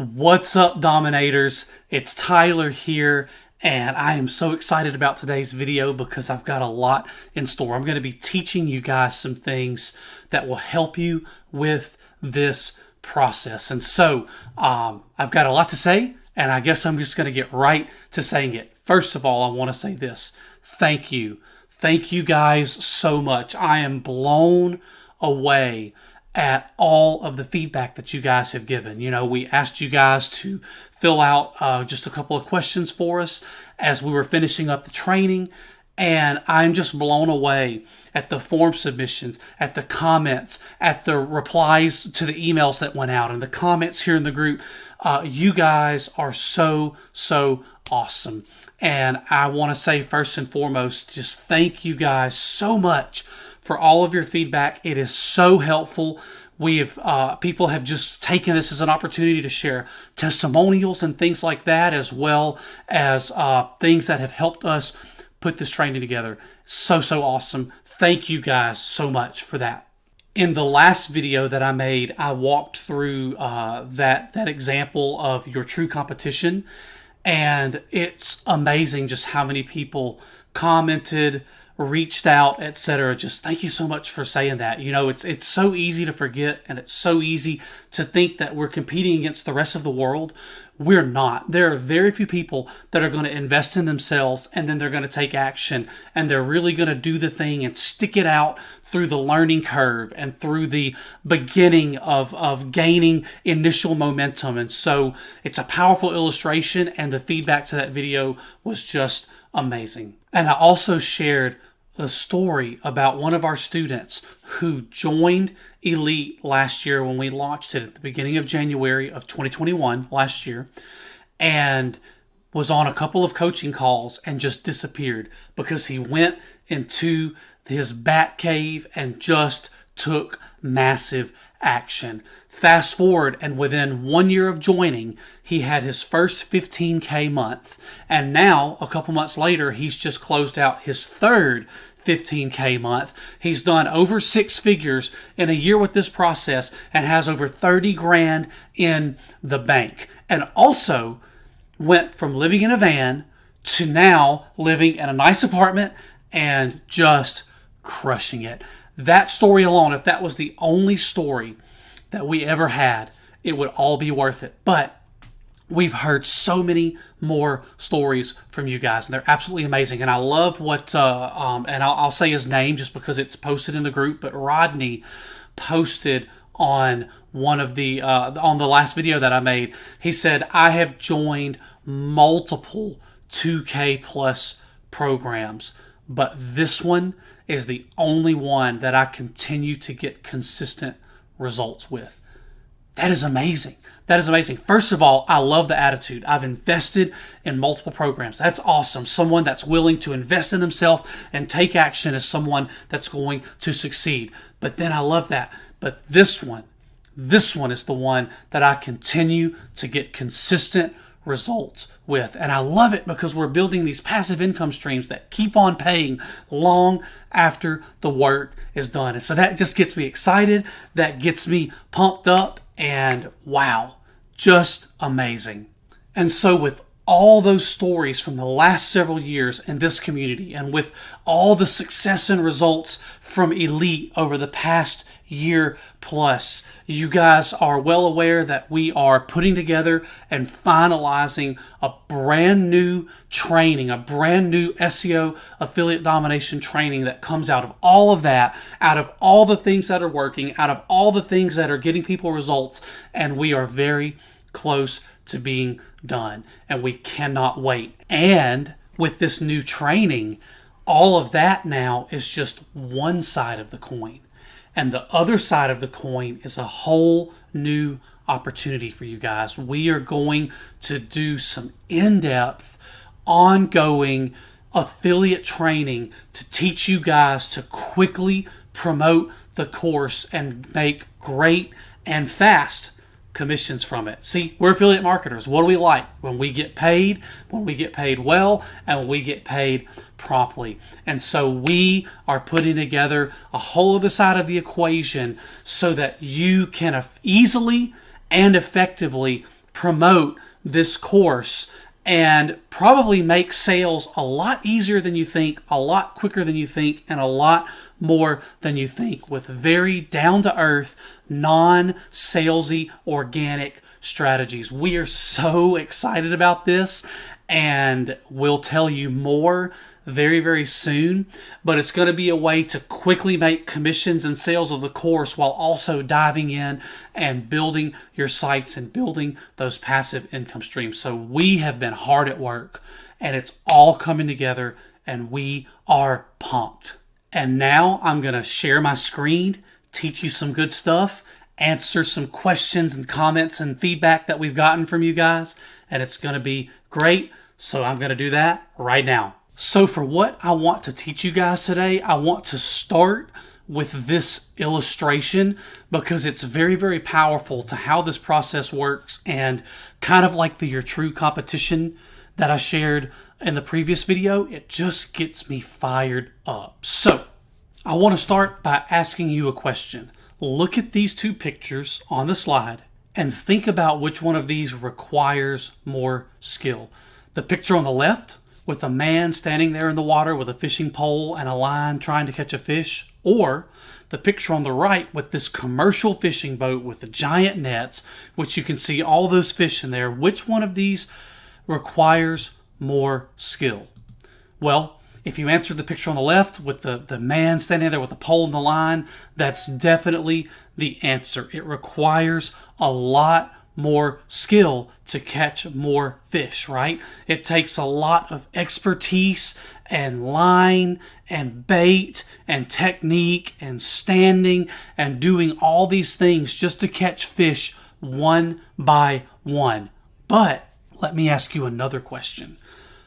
What's up, Dominators? It's Tyler here, and I am so excited about today's video because I've got a lot in store. I'm going to be teaching you guys some things that will help you with this process. And so I've got a lot to say, and I guess I'm just going to get right to saying it. First of all, I want to say this. Thank you. Thank you guys so much. I am blown away at all of the feedback that you guys have given. You know, we asked you guys to fill out just a couple of questions for us as we were finishing up the training, and I'm just blown away at the form submissions, at the comments, at the replies to the emails that went out, and the comments here in the group. You guys are so awesome. And I want to say first and foremost, just thank you guys so much for all of your feedback. It is so helpful. People have just taken this as an opportunity to share testimonials and things like that, as well as things that have helped us put this training together. So awesome. Thank you guys so much for that. In the last video that I made, I walked through that example of your true competition, and it's amazing just how many people commented, reached out, etc. Just thank you so much for saying that. You know, it's so easy to forget, and it's so easy to think that we're competing against the rest of the world. We're not. There are very few people that are going to invest in themselves, and then they're going to take action, and they're really going to do the thing and stick it out through the learning curve and through the beginning of gaining initial momentum. And so it's a powerful illustration, and the feedback to that video was just amazing. And I also shared a story about one of our students who joined Elite last year when we launched it at the beginning of January of 2021 last year, and was on a couple of coaching calls and just disappeared because he went into his bat cave and just took massive action. Fast forward, and within 1 year of joining, he had his first 15K month. And now, a couple months later, he's just closed out his third 15K month. He's done over 6 figures in a year with this process and has over 30 grand in the bank. And also went from living in a van to now living in a nice apartment and just crushing it. That story alone, if that was the only story that we ever had, it would all be worth it. But we've heard so many more stories from you guys, and they're absolutely amazing. And I love what, and I'll say his name just because it's posted in the group, but Rodney posted on one of the, on the last video that I made. He said, I have joined multiple 2K plus programs, but this one is the only one that I continue to get consistent results with. That is amazing. That is amazing. First of all, I love the attitude. I've invested in multiple programs. That's awesome. Someone that's willing to invest in themselves and take action is someone that's going to succeed. But then I love that. But this one is the one that I continue to get consistent results with. And I love it because we're building these passive income streams that keep on paying long after the work is done. And so that just gets me excited. That gets me pumped up, and wow, just amazing. And so with all those stories from the last several years in this community, and with all the success and results from Elite over the past year plus, you guys are well aware that we are putting together and finalizing a brand new training, a brand new SEO affiliate domination training that comes out of all of that, out of all the things that are working, out of all the things that are getting people results, and we are very close to being done, and we cannot wait. And with this new training, all of that now is just one side of the coin. And the other side of the coin is a whole new opportunity for you guys. We are going to do some in-depth, ongoing affiliate training to teach you guys to quickly promote the course and make great and fast commissions from it. See, we're affiliate marketers. What do we like? When we get paid well, and when we get paid promptly. And so we are putting together a whole other side of the equation so that you can easily and effectively promote this course and probably make sales a lot easier than you think, a lot quicker than you think, and a lot more than you think with very down-to-earth, non-salesy, organic strategies. We are so excited about this, and we'll tell you more very, very soon, but it's going to be a way to quickly make commissions and sales of the course while also diving in and building your sites and building those passive income streams. So we have been hard at work, and it's all coming together, and we are pumped. And now I'm going to share my screen, teach you some good stuff, answer some questions and comments and feedback that we've gotten from you guys, and it's going to be great. So I'm going to do that right now. So for what I want to teach you guys today, I want to start with this illustration because it's very, very powerful to how this process works, and kind of like the Your True Competition that I shared in the previous video, it just gets me fired up. So I want to start by asking you a question. Look at these two pictures on the slide and think about which one of these requires more skill. The picture on the left with a man standing there in the water with a fishing pole and a line trying to catch a fish, or the picture on the right with this commercial fishing boat with the giant nets, which you can see all those fish in there. Which one of these requires more skill? Well, if you answer the picture on the left with the man standing there with the pole and the line, that's definitely the answer. It requires a lot more skill to catch more fish, right? It takes a lot of expertise and line and bait and technique and standing and doing all these things just to catch fish one by one. But let me ask you another question.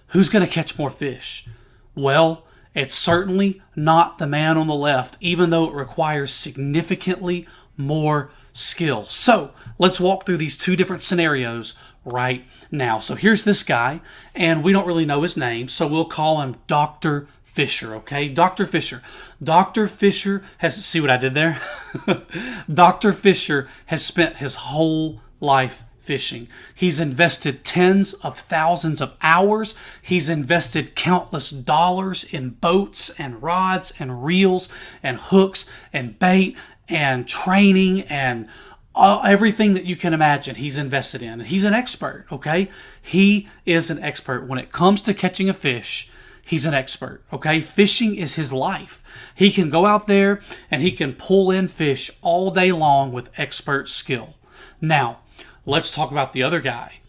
Who's going to catch more fish? Well, it's certainly not the man on the left, even though it requires significantly more skill. So let's walk through these two different scenarios right now. So here's this guy, and we don't really know his name, so we'll call him Dr. Fisher, okay? Dr. Fisher. Dr. Fisher has, see what I did there? Dr. Fisher has spent his whole life fishing. He's invested tens of thousands of hours. He's invested countless dollars in boats and rods and reels and hooks and bait and training and everything that you can imagine he's invested in. He's an expert, okay? He is an expert. When it comes to catching a fish, he's an expert, okay? Fishing is his life. He can go out there and he can pull in fish all day long with expert skill. Now, let's talk about the other guy.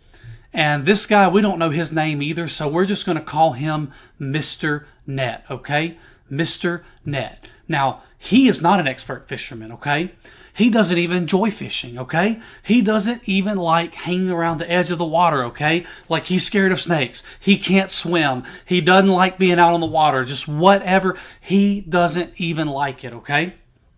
And this guy, we don't know his name either, so we're just going to call him Mr. Net, okay? Mr. Net. Now, he is not an expert fisherman, okay? He doesn't even enjoy fishing, okay? He doesn't even like hanging around the edge of the water, okay? Like, he's scared of snakes. He can't swim. He doesn't like being out on the water. Just whatever. He doesn't even like it, okay?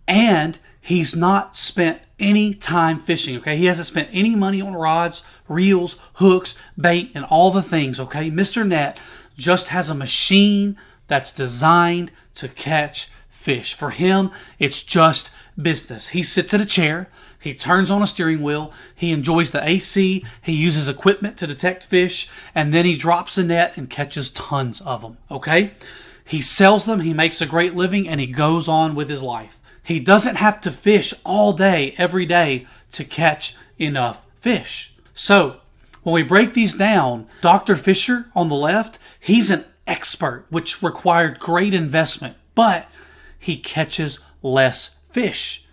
And he's not spent any time fishing, okay? He hasn't spent any money on rods, reels, hooks, bait, and all the things, okay? Mr. Net just has a machine that's designed to catch fish. For him, it's just business. He sits at a chair, he turns on a steering wheel, he enjoys the AC, he uses equipment to detect fish, and then he drops the net and catches tons of them, okay? He sells them, he makes a great living, and he goes on with his life. He doesn't have to fish all day, every day, to catch enough fish. So, when we break these down, Dr. Fisher on the left, he's an expert, which required great investment, but he catches less fish.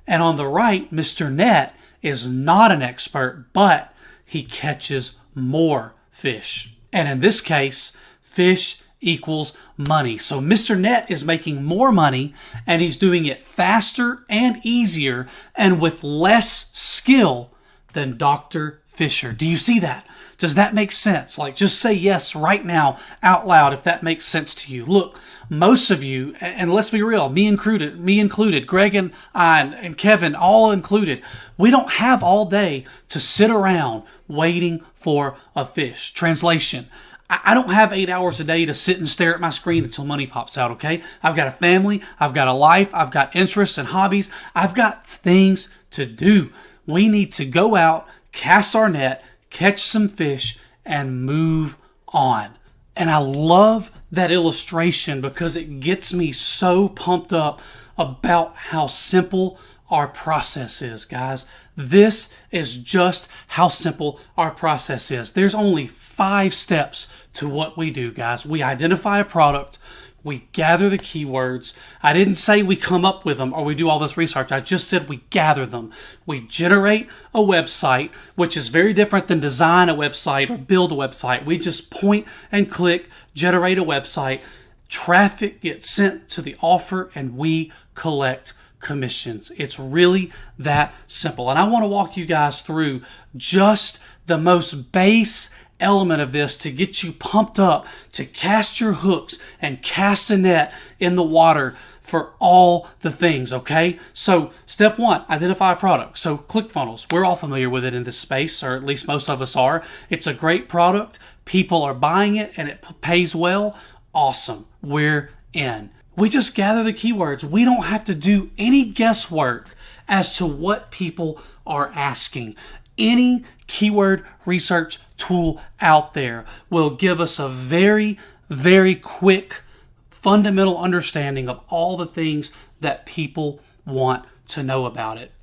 And on the right, Mr. Net is not an expert, but he catches more fish. And in this case, fish equals money. So Mr. Net is making more money, and he's doing it faster and easier and with less skill than Dr. Fisher. Do you see that? Does that make sense? Like, just say yes right now out loud if that makes sense to you. Look, most of you, and let's be real, me included, Greg and I and Kevin all included, we don't have all day to sit around waiting for a fish. Translation: I don't have 8 hours a day to sit and stare at my screen until money pops out, okay? I've got a family, I've got a life, I've got interests and hobbies, I've got things to do. We need to go out, cast our net, catch some fish, and move on. And I love that illustration because it gets me so pumped up about how simple our process is, guys. This is just how simple our process is. There's only 5 steps to what we do, guys. We identify a product, we gather the keywords. I didn't say we come up with them or we do all this research. I just said we gather them. We generate a website, which is very different than design a website or build a website. We just point and click, generate a website. Traffic gets sent to the offer and we collect commissions. It's really that simple. And I want to walk you guys through just the most base element of this to get you pumped up to cast your hooks and cast a net in the water for all the things, okay? So step 1, identify a product. So ClickFunnels, we're all familiar with it in this space, or at least most of us are. It's a great product. People are buying it and it pays well. Awesome. We're in. We just gather the keywords. We don't have to do any guesswork as to what people are asking. Any keyword research tool out there will give us a very, very quick, fundamental understanding of all the things that people want to know about it.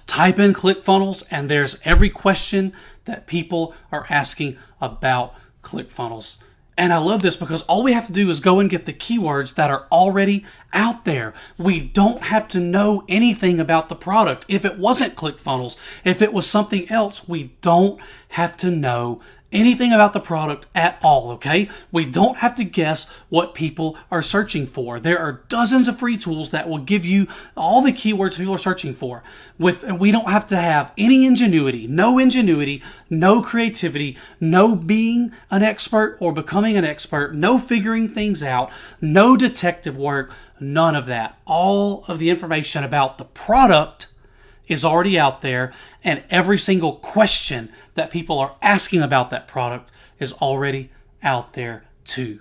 Type in ClickFunnels and there's every question that people are asking about ClickFunnels. And I love this because all we have to do is go and get the keywords that are already out there. We don't have to know anything about the product. If it wasn't ClickFunnels, if it was something else, we don't have to know anything about the product at all, okay? We don't have to guess what people are searching for. There are dozens of free tools that will give you all the keywords people are searching for. We don't have to have any ingenuity, no creativity, no being an expert or becoming an expert, no figuring things out, no detective work, none of that. All of the information about the product is already out there, and every single question that people are asking about that product is already out there too.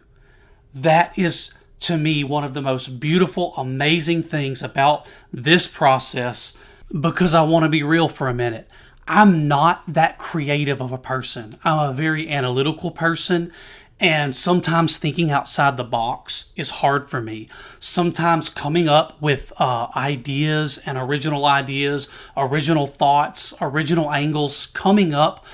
That is, to me, one of the most beautiful, amazing things about this process, because I want to be real for a minute. I'm not that creative of a person. I'm a very analytical person, and sometimes thinking outside the box is hard for me. Sometimes coming up with ideas and original ideas, original thoughts, original angles, coming up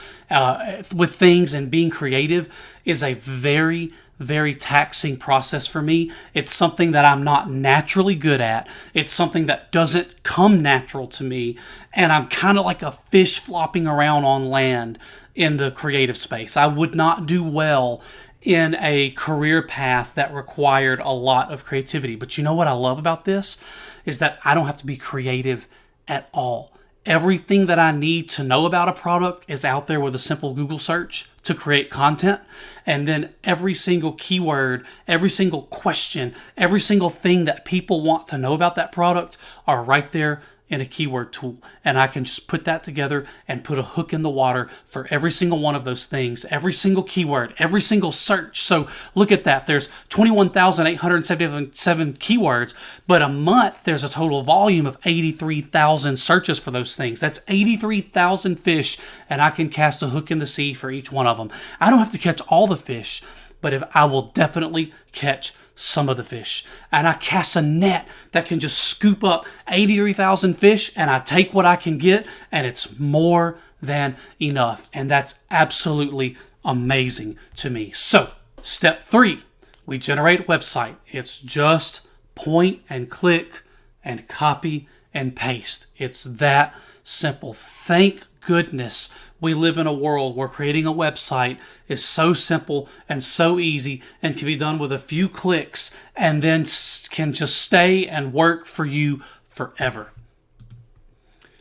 with things and being creative is a very, very taxing process for me. It's something that I'm not naturally good at. It's something that doesn't come natural to me. And I'm kind of like a fish flopping around on land in the creative space. I would not do well in a career path that required a lot of creativity. But you know what I love about this is that I don't have to be creative at all. Everything that I need to know about a product is out there with a simple Google search to create content. And then every single keyword, every single question, every single thing that people want to know about that product are right there in a keyword tool. And I can just put that together and put a hook in the water for every single one of those things, every single keyword, every single search. So look at that. There's 21,877 keywords, but a month there's a total volume of 83,000 searches for those things. That's 83,000 fish, and I can cast a hook in the sea for each one of them. I don't have to catch all the fish, but if I will definitely catch some of the fish. And I cast a net that can just scoop up 83,000 fish, and I take what I can get, and it's more than enough. And that's absolutely amazing to me. So, step 3, we generate a website. It's just point and click and copy and paste. It's that simple. Thank goodness we live in a world where creating a website is so simple and so easy and can be done with a few clicks and then can just stay and work for you forever.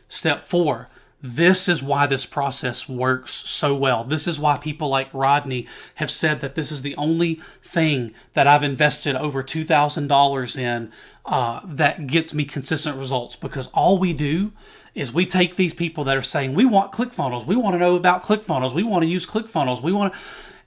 Step 4. This is why this process works so well. This is why people like Rodney have said that this is the only thing that I've invested over $2,000 in that gets me consistent results, because all we do is we take these people that are saying, we want ClickFunnels, we want to know about ClickFunnels, we want to use ClickFunnels,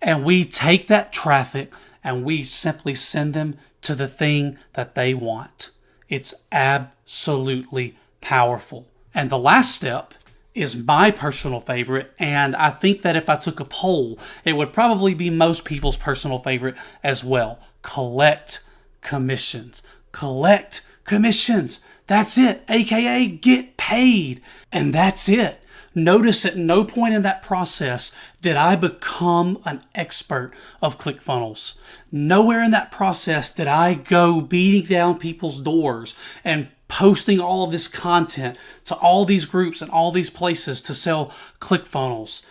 and we take that traffic and we simply send them to the thing that they want. It's absolutely powerful. And the last step is my personal favorite, and I think that if I took a poll, it would probably be most people's personal favorite as well. Collect commissions. Collect commissions. That's it, aka get paid. And that's it. Notice at no point in that process did I become an expert of ClickFunnels. Nowhere in that process did I go beating down people's doors and posting all of this content to all these groups and all these places to sell ClickFunnels.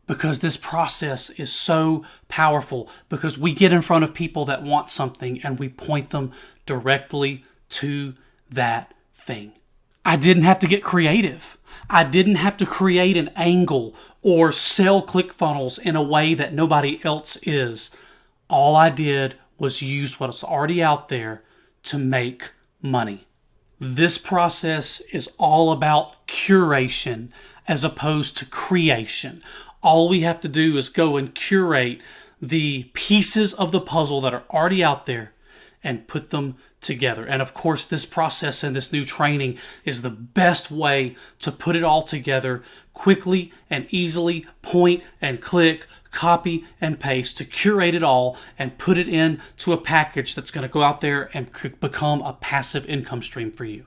Because this process is so powerful, because we get in front of people that want something and we point them directly to that thing. I didn't have to get creative. I didn't have to create an angle or sell ClickFunnels in a way that nobody else is. All I did was use what's already out there to make money. This process is all about curation as opposed to creation. All we have to do is go and curate the pieces of the puzzle that are already out there and put them together. And of course, this process and this new training is the best way to put it all together quickly and easily, point and click, copy and paste, to curate it all and put it into a package that's going to go out there and become a passive income stream for you.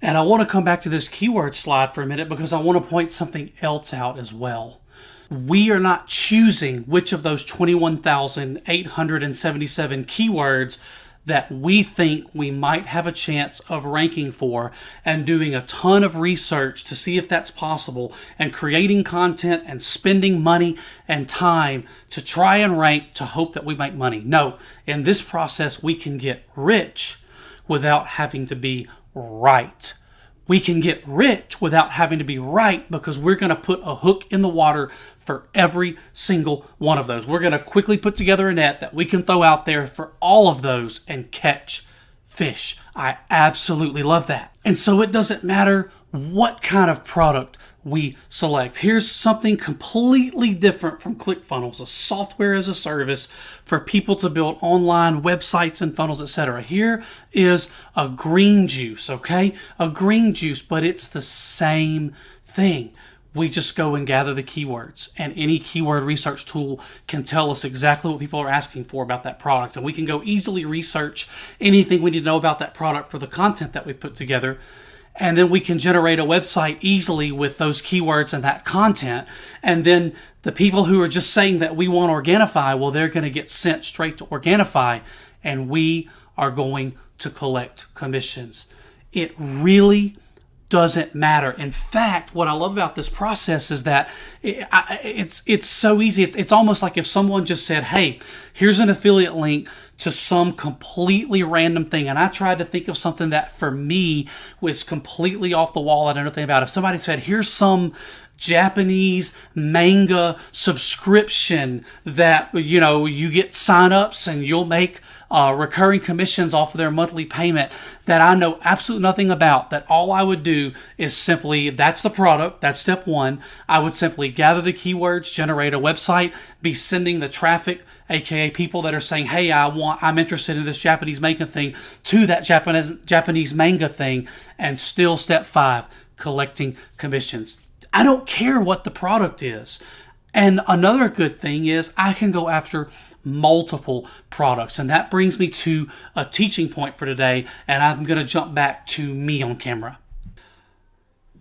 And I want to come back to this keyword slide for a minute because I want to point something else out as well. We are not choosing which of those 21,877 keywords that we think we might have a chance of ranking for and doing a ton of research to see if that's possible and creating content and spending money and time to try and rank to hope that we make money. No, in this process, we can get rich without having to be right. We can get rich without having to be right because we're going to put a hook in the water for every single one of those. We're going to quickly put together a net that we can throw out there for all of those and catch fish. I absolutely love that. And so it doesn't matter what kind of product we select. Here's something completely different from ClickFunnels, a software as a service for people to build online websites and funnels, etc. Here is a green juice, okay? A green juice, but it's the same thing. We just go and gather the keywords, and any keyword research tool can tell us exactly what people are asking for about that product. And we can go easily research anything we need to know about that product for the content that we put together. And then we can generate a website easily with those keywords and that content. And then the people who are just saying that we want Organifi, well, they're going to get sent straight to Organifi, and we are going to collect commissions. It really doesn't matter. In fact, what I love about this process is that it's so easy. It's almost like if someone just said, hey, here's an affiliate link to some completely random thing. And I tried to think of something that for me was completely off the wall. I don't know anything about it. If somebody said, here's some Japanese manga subscription that, you know, you get signups and you'll make recurring commissions off of their monthly payment that I know absolutely nothing about, that all I would do is simply, that's the product, that's step one. I would simply gather the keywords, generate a website, be sending the traffic, aka people that are saying, hey, I'm interested in this Japanese manga thing, to that Japanese manga thing, and still step five, collecting commissions. I don't care what the product is. And another good thing is I can go after multiple products. And that brings me to a teaching point for today. And I'm going to jump back to me on camera.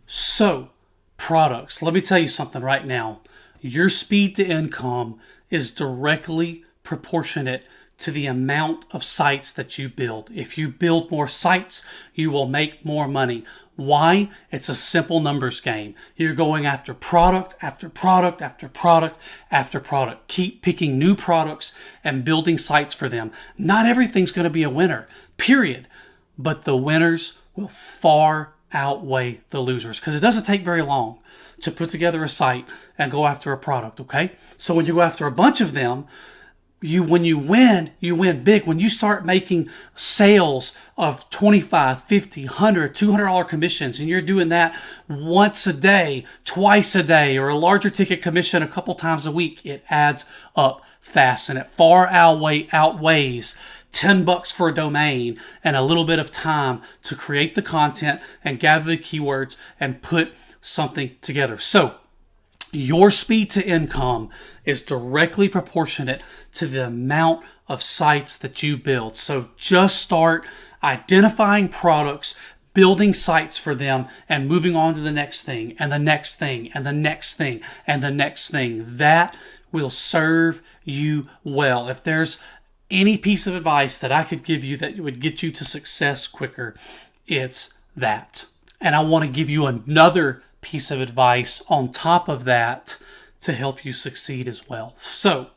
So, products. Let me tell you something right now. Your speed to income is directly proportionate to the amount of sites that you build. If you build more sites, you will make more money. Why? It's a simple numbers game. You're going after product after product after product after product. Keep picking new products and building sites for them. Not everything's going to be a winner, period. But the winners will far outweigh the losers because it doesn't take very long to put together a site and go after a product, okay? So when you go after a bunch of them, when you win big. When you start making sales of $25, $50, $100, $200 commissions, and you're doing that once a day, twice a day, or a larger ticket commission a couple times a week, it adds up fast, and it far outweighs $10 for a domain and a little bit of time to create the content and gather the keywords and put something together. So your speed to income is directly proportionate to the amount of sites that you build. So just start identifying products, building sites for them, and moving on to the next thing, and the next thing, and the next thing, and the next thing. That will serve you well. If there's any piece of advice that I could give you that would get you to success quicker, it's that. And I want to give you another piece of advice on top of that to help you succeed as well. So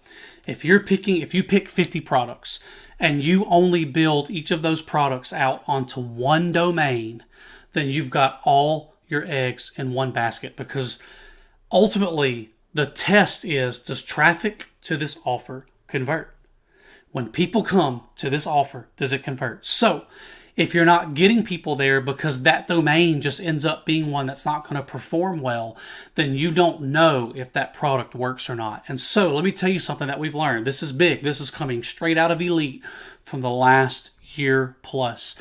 if you pick 50 products and you only build each of those products out onto one domain, then you've got all your eggs in one basket, because ultimately the test is, does traffic to this offer convert? When people come to this offer, does it convert? So if you're not getting people there because that domain just ends up being one that's not going to perform well, then you don't know if that product works or not. And so let me tell you something that we've learned. This is big. This is coming straight out of Elite from the last year plus.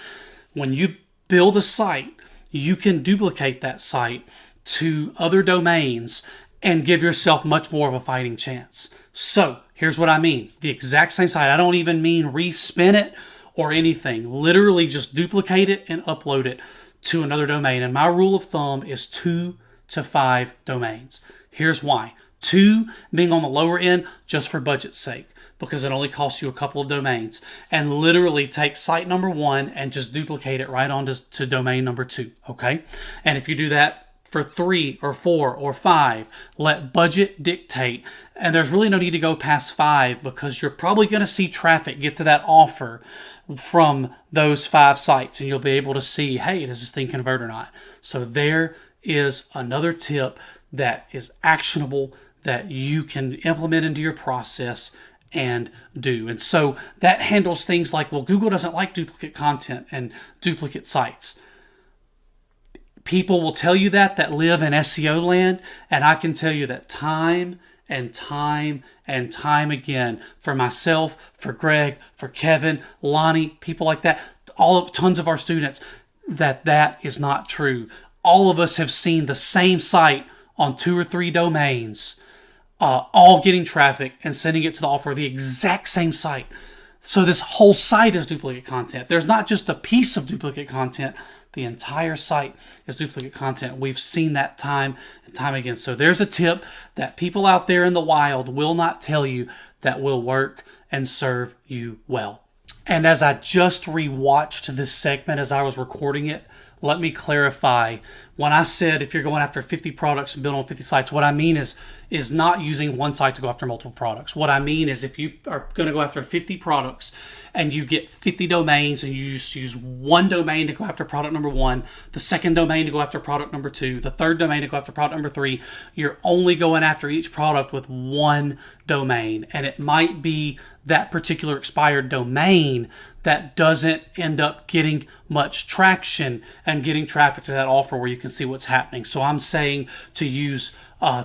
When you build a site, you can duplicate that site to other domains and give yourself much more of a fighting chance. So here's what I mean. The exact same site. I don't even mean respin it or anything. Literally just duplicate it and upload it to another domain. And my rule of thumb is 2 to 5 domains. Here's why. 2 being on the lower end just for budget's sake, because it only costs you a couple of domains. And literally take site number 1 and just duplicate it right on to domain number 2. Okay? And if you do that for 3 or 4 or 5, let budget dictate. And there's really no need to go past 5, because you're probably going to see traffic get to that offer from those 5 sites, and you'll be able to see, hey, does this thing convert or not? So there is another tip that is actionable that you can implement into your process and do. And so that handles things like, well, Google doesn't like duplicate content and duplicate sites. People will tell you that live in SEO land, and I can tell you that time and time and time again, for myself, for Greg, for Kevin, Lonnie, people like that, tons of our students, that is not true. All of us have seen the same site on 2 or 3 domains, all getting traffic and sending it to the offer, the exact same site. So this whole site is duplicate content. There's not just a piece of duplicate content. The entire site is duplicate content. We've seen that time and time again. So there's a tip that people out there in the wild will not tell you that will work and serve you well. And as I just rewatched this segment as I was recording it, let me clarify. When I said if you're going after 50 products and build on 50 sites, what I mean is not using one site to go after multiple products. What I mean is if you are going to go after 50 products and you get 50 domains and you just use one domain to go after product number 1, the second domain to go after product number 2, the third domain to go after product number 3, you're only going after each product with one domain. And it might be that particular expired domain that doesn't end up getting much traction and getting traffic to that offer where you can see what's happening. So I'm saying to use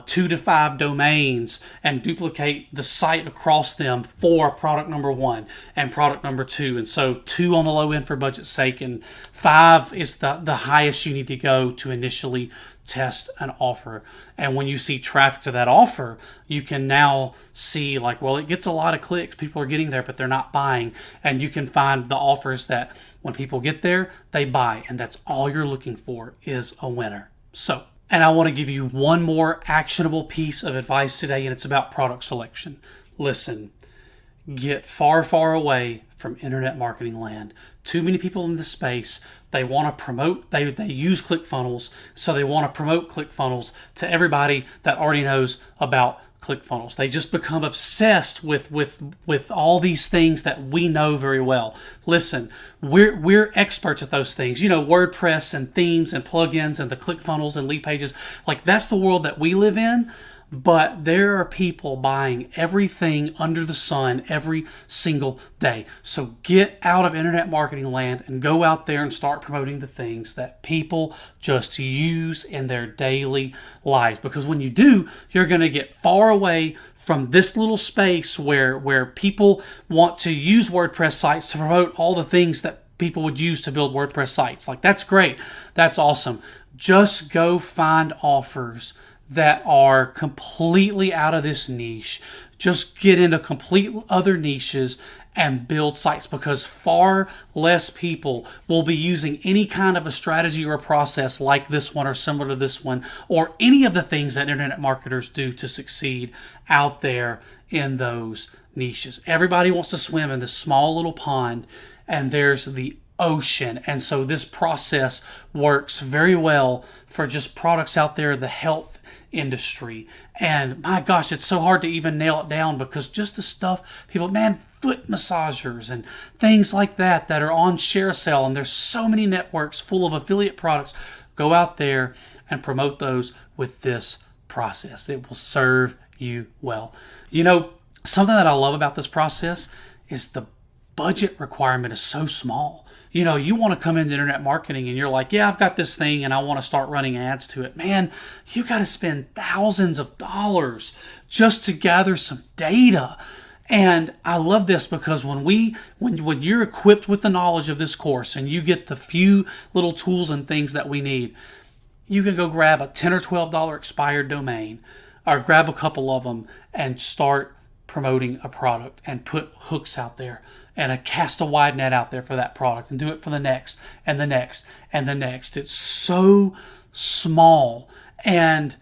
2 to 5 domains and duplicate the site across them for product number 1 and product number 2. And so 2 on the low end for budget's sake, and 5 is the highest you need to go to initially test an offer. And when you see traffic to that offer, you can now see like, well, it gets a lot of clicks. People are getting there, but they're not buying. And you can find the offers that when people get there, they buy. And that's all you're looking for is a winner. So, and I want to give you one more actionable piece of advice today, and it's about product selection. Listen, get far, far away from internet marketing land. Too many people in this space, they want to promote, they use ClickFunnels, so they want to promote ClickFunnels to everybody that already knows about ClickFunnels. They just become obsessed with all these things that we know very well. Listen, we're experts at those things. You know, WordPress and themes and plugins and the ClickFunnels and lead pages. Like, that's the world that we live in. But there are people buying everything under the sun every single day. So get out of internet marketing land and go out there and start promoting the things that people just use in their daily lives. Because when you do, you're going to get far away from this little space where people want to use WordPress sites to promote all the things that people would use to build WordPress sites. Like, that's great. That's awesome. Just go find offers that are completely out of this niche. Just get into complete other niches and build sites, because far less people will be using any kind of a strategy or a process like this one or similar to this one, or any of the things that internet marketers do to succeed out there in those niches. Everybody wants to swim in this small little pond, and there's the ocean. And so this process works very well for just products out there in the health industry. And my gosh, it's so hard to even nail it down, because just the stuff people, man, foot massagers and things like that are on ShareSale, and there's so many networks full of affiliate products. Go out there and promote those with this process. It will serve you well. You know, something that I love about this process is the budget requirement is so small. You know, you want to come into internet marketing and you're like, yeah, I've got this thing and I want to start running ads to it. Man, you got to spend thousands of dollars just to gather some data. And I love this, because when you're equipped with the knowledge of this course and you get the few little tools and things that we need, you can go grab a $10 or $12 expired domain, or grab a couple of them and start promoting a product and put hooks out there and cast a wide net out there for that product, and do it for the next and the next and the next. It's so small, and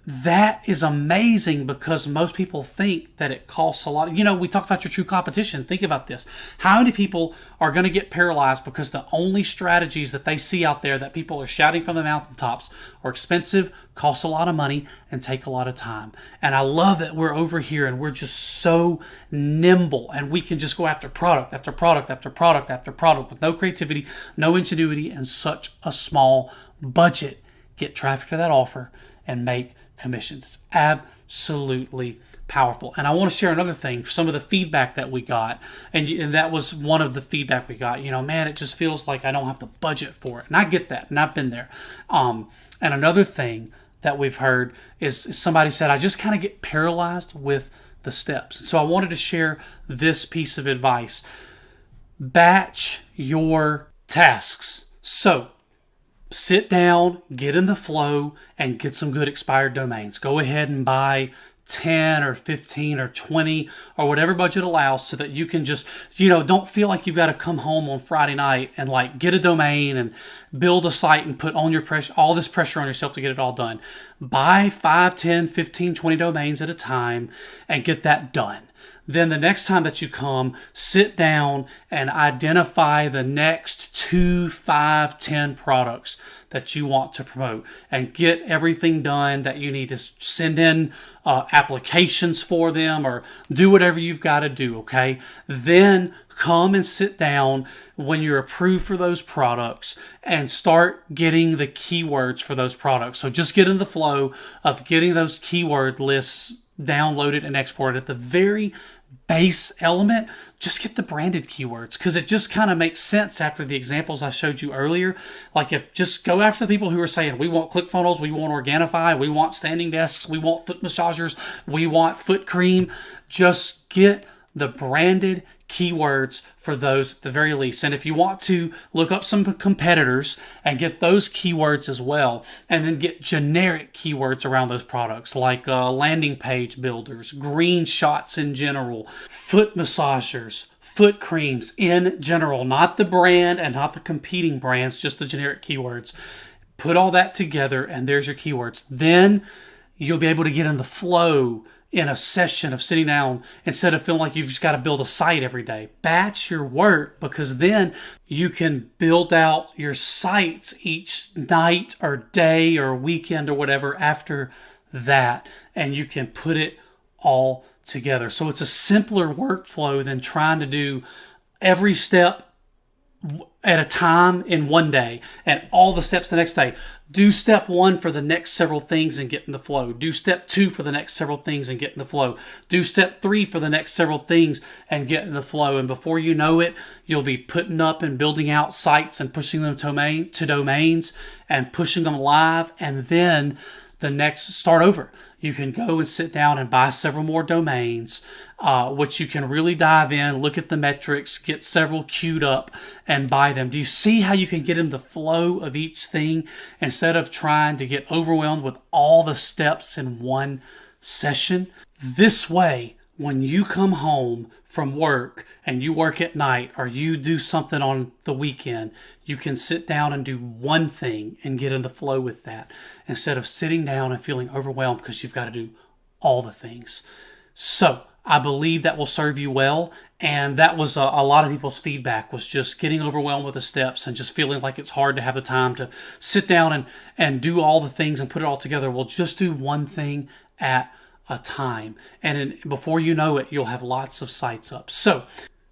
that is amazing, because most people think that it costs a lot. You know, we talked about your true competition. Think about this. How many people are going to get paralyzed because the only strategies that they see out there that people are shouting from the mountaintops are expensive, cost a lot of money, and take a lot of time? And I love that we're over here and we're just so nimble, and we can just go after product after product after product after product with no creativity, no ingenuity, and such a small budget. Get traffic to that offer and make commissions. It's absolutely powerful. And I want to share another thing, some of the feedback that we got. And that was one of the feedback we got. You know, man, it just feels like I don't have the budget for it. And I get that. And I've been there. And another thing that we've heard is somebody said, I just kind of get paralyzed with the steps. So I wanted to share this piece of advice. Batch your tasks. So sit down, get in the flow, and get some good expired domains. Go ahead and buy 10 or 15 or 20 or whatever budget allows, so that you can just, you know, don't feel like you've got to come home on Friday night and like get a domain and build a site and put on your pressure, all this pressure on yourself to get it all done. Buy 5, 10, 15, 20 domains at a time and get that done. Then the next time that you come, sit down and identify the next 2, 5, 10 products that you want to promote, and get everything done that you need to send in applications for them, or do whatever you've got to do, okay? Then come and sit down when you're approved for those products and start getting the keywords for those products. So just get in the flow of getting those keyword lists downloaded and exported. At the very base element, just get the branded keywords, because it just kind of makes sense after the examples I showed you earlier. Like, if just go after the people who are saying, we want ClickFunnels, we want Organifi, we want standing desks, we want foot massagers, we want foot cream. Just get the branded keywords for those at the very least. And if you want to look up some competitors and get those keywords as well, and then get generic keywords around those products, like landing page builders, green shots in general, foot massagers, foot creams in general, not the brand and not the competing brands, just the generic keywords. Put all that together and there's your keywords. Then you'll be able to get in the flow in a session of sitting down, instead of feeling like you've just got to build a site every day. Batch your work, because then you can build out your sites each night or day or weekend or whatever after that, and you can put it all together. So it's a simpler workflow than trying to do every step at a time in one day and all the steps the next day. Do step 1 for the next several things and get in the flow. Do step 2 for the next several things and get in the flow. Do step 3 for the next several things and get in the flow. And before you know it, you'll be putting up and building out sites and pushing them to domains and pushing them live. And then start over. You can go and sit down and buy several more domains, which you can really dive in, look at the metrics, get several queued up, and buy them. Do you see how you can get in the flow of each thing instead of trying to get overwhelmed with all the steps in one session? This way, when you come home from work and you work at night or you do something on the weekend, you can sit down and do one thing and get in the flow with that instead of sitting down and feeling overwhelmed because you've got to do all the things. So I believe that will serve you well. And that was a lot of people's feedback, was just getting overwhelmed with the steps and just feeling like it's hard to have the time to sit down and do all the things and put it all together. Well, just do one thing at a time, and before you know it, you'll have lots of sites up. So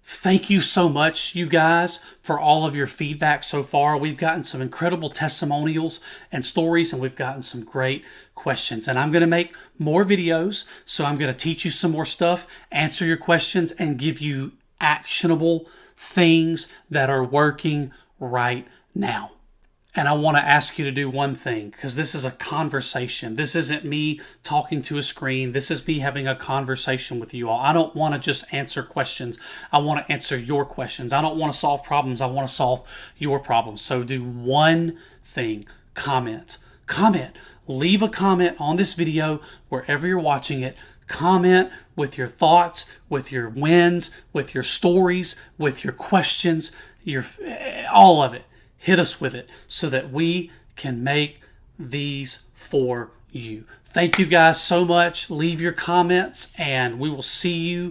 thank you so much, you guys, for all of your feedback so far. We've gotten some incredible testimonials and stories, and we've gotten some great questions. And I'm going to make more videos, so I'm going to teach you some more stuff, answer your questions, and give you actionable things that are working right now. And I want to ask you to do one thing, because this is a conversation. This isn't me talking to a screen. This is me having a conversation with you all. I don't want to just answer questions. I want to answer your questions. I don't want to solve problems. I want to solve your problems. So do one thing. Comment. Leave a comment on this video wherever you're watching it. Comment with your thoughts, with your wins, with your stories, with your questions, all of it. Hit us with it so that we can make these for you. Thank you guys so much. Leave your comments, and we will see you